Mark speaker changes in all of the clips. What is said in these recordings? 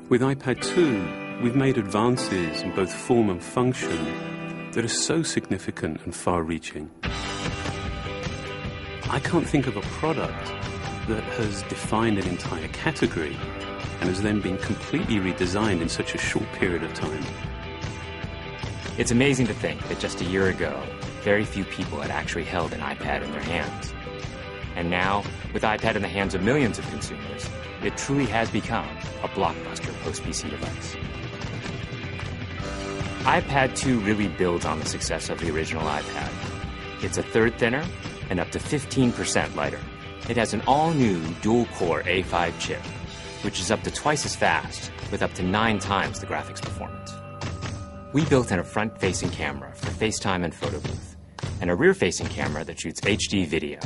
Speaker 1: With iPad 2, we've made advances in both form and function that are so significant and far-reaching. I can't think of a product that has defined an entire category and has then been completely redesigned in such a short period of time.
Speaker 2: It's amazing to think that just a year ago, very few people had actually held an iPad in their hands. And now, with iPad in the hands of millions of consumers, it truly has become a blockbuster post-PC device. iPad 2 really builds on the success of the original iPad. It's a third thinner and up to 15% lighter. It has an all-new dual-core A5 chip, which is up to twice as fast with up to 9 times the graphics performance. We built in a front-facing camera for FaceTime and photo booth, and a rear-facing camera that shoots HD video.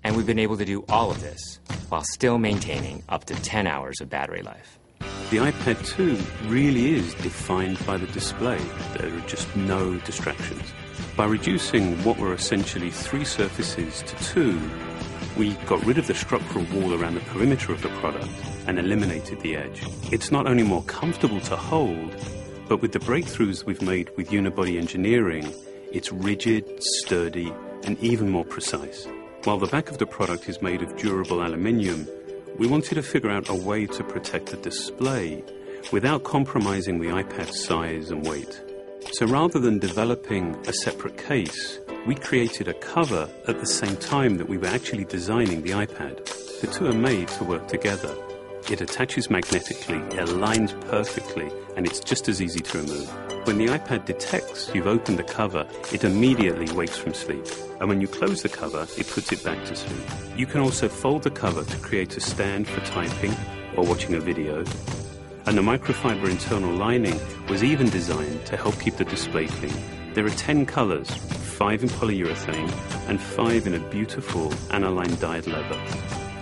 Speaker 2: And we've been able to do all of this while still maintaining up to 10 hours of battery life.
Speaker 1: The iPad 2 really is defined by the display. There are just no distractions. By reducing what were essentially 3 surfaces to 2, we got rid of the structural wall around the perimeter of the product and eliminated the edge. It's not only more comfortable to hold, but with the breakthroughs we've made with unibody engineering, it's rigid, sturdy, and even more precise. While the back of the product is made of durable aluminium, we wanted to figure out a way to protect the display without compromising the iPad's size and weight. So rather than developing a separate case, we created a cover at the same time that we were actually designing the iPad. The two are made to work together. It attaches magnetically, it aligns perfectly, and it's just as easy to remove. When the iPad detects you've opened the cover, it immediately wakes from sleep. And when you close the cover, it puts it back to sleep. You can also fold the cover to create a stand for typing or watching a video. And the microfiber internal lining was even designed to help keep the display clean. There are 10 colors, 5 in polyurethane and 5 in a beautiful aniline dyed leather.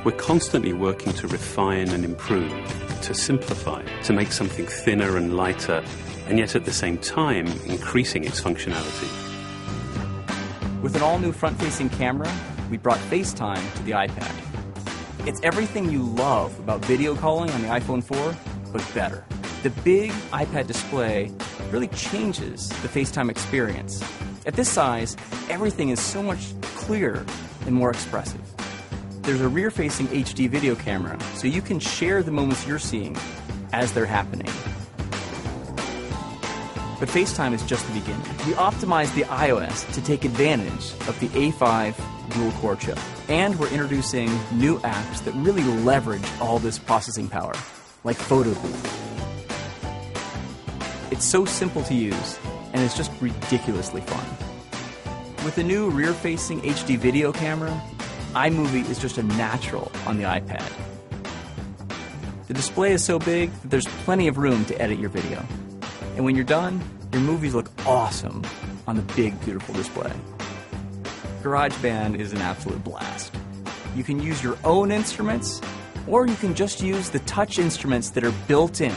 Speaker 1: We're constantly working to refine and improve, to simplify, to make something thinner and lighter, and yet at the same time increasing its functionality.
Speaker 3: With an all-new front-facing camera, we brought FaceTime to the iPad. It's everything you love about video calling on the iPhone 4, but better. The big iPad display really changes the FaceTime experience. At this size, everything is so much clearer and more expressive. There's a rear-facing HD video camera, so you can share the moments you're seeing as they're happening. But FaceTime is just the beginning. We optimized the iOS to take advantage of the A5 dual-core chip. And we're introducing new apps that really leverage all this processing power, like Photo Booth. It's so simple to use, and it's just ridiculously fun. With the new rear-facing HD video camera, iMovie is just a natural on the iPad. The display is so big that there's plenty of room to edit your video. And when you're done, your movies look awesome on the big, beautiful display. GarageBand is an absolute blast. You can use your own instruments, or you can just use the touch instruments that are built in.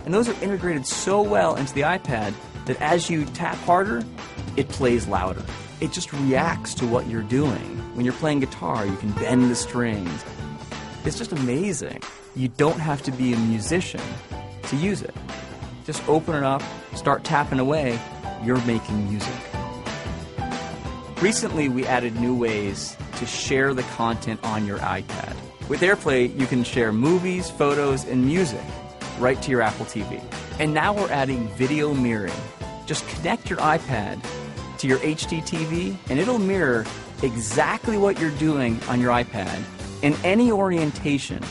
Speaker 3: And those are integrated so well into the iPad that as you tap harder, it plays louder. It just reacts to what you're doing. When you're playing guitar, you can bend the strings. It's just amazing. You don't have to be a musician to use it. Just open it up, start tapping away, you're making music. Recently, we added new ways to share the content on your iPad. With AirPlay, you can share movies, photos, and music right to your Apple TV. And now we're adding video mirroring. Just connect your iPad to your HD TV, and it'll mirror exactly what you're doing on your iPad in any orientation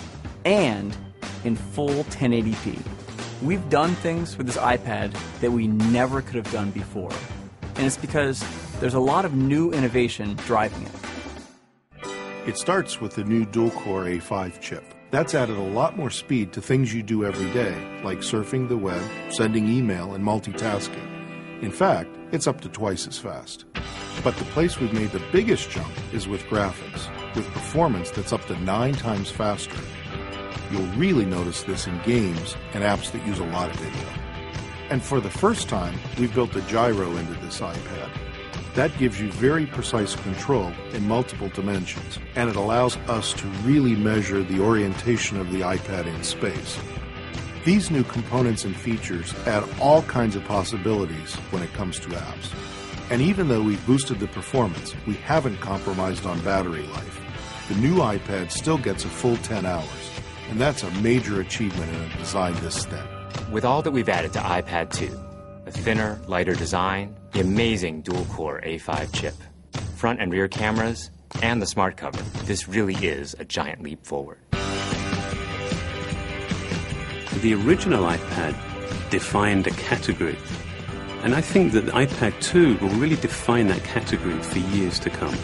Speaker 3: and in full 1080p. We've done things with this iPad that we never could have done before. And it's because there's a lot of new innovation driving it.
Speaker 4: It starts with the new dual-core A5 chip. That's added a lot more speed to things you do every day, like surfing the web, sending email, and multitasking. In fact, it's up to twice as fast. But the place we've made the biggest jump is with graphics, with performance that's up to 9 times faster. You'll really notice this in games and apps that use a lot of video. And for the first time, we've built a gyro into this iPad. That gives you very precise control in multiple dimensions, and it allows us to really measure the orientation of the iPad in space. These new components and features add all kinds of possibilities when it comes to apps. And even though we've boosted the performance, we haven't compromised on battery life. The new iPad still gets a full 10 hours, and that's a major achievement in a design this thin.
Speaker 2: With all that we've added to iPad 2, the thinner, lighter design, the amazing dual-core A5 chip, front and rear cameras, and the smart cover, this really is a giant leap forward.
Speaker 1: The original iPad defined a category, and I think that the iPad 2 will really define that category for years to come.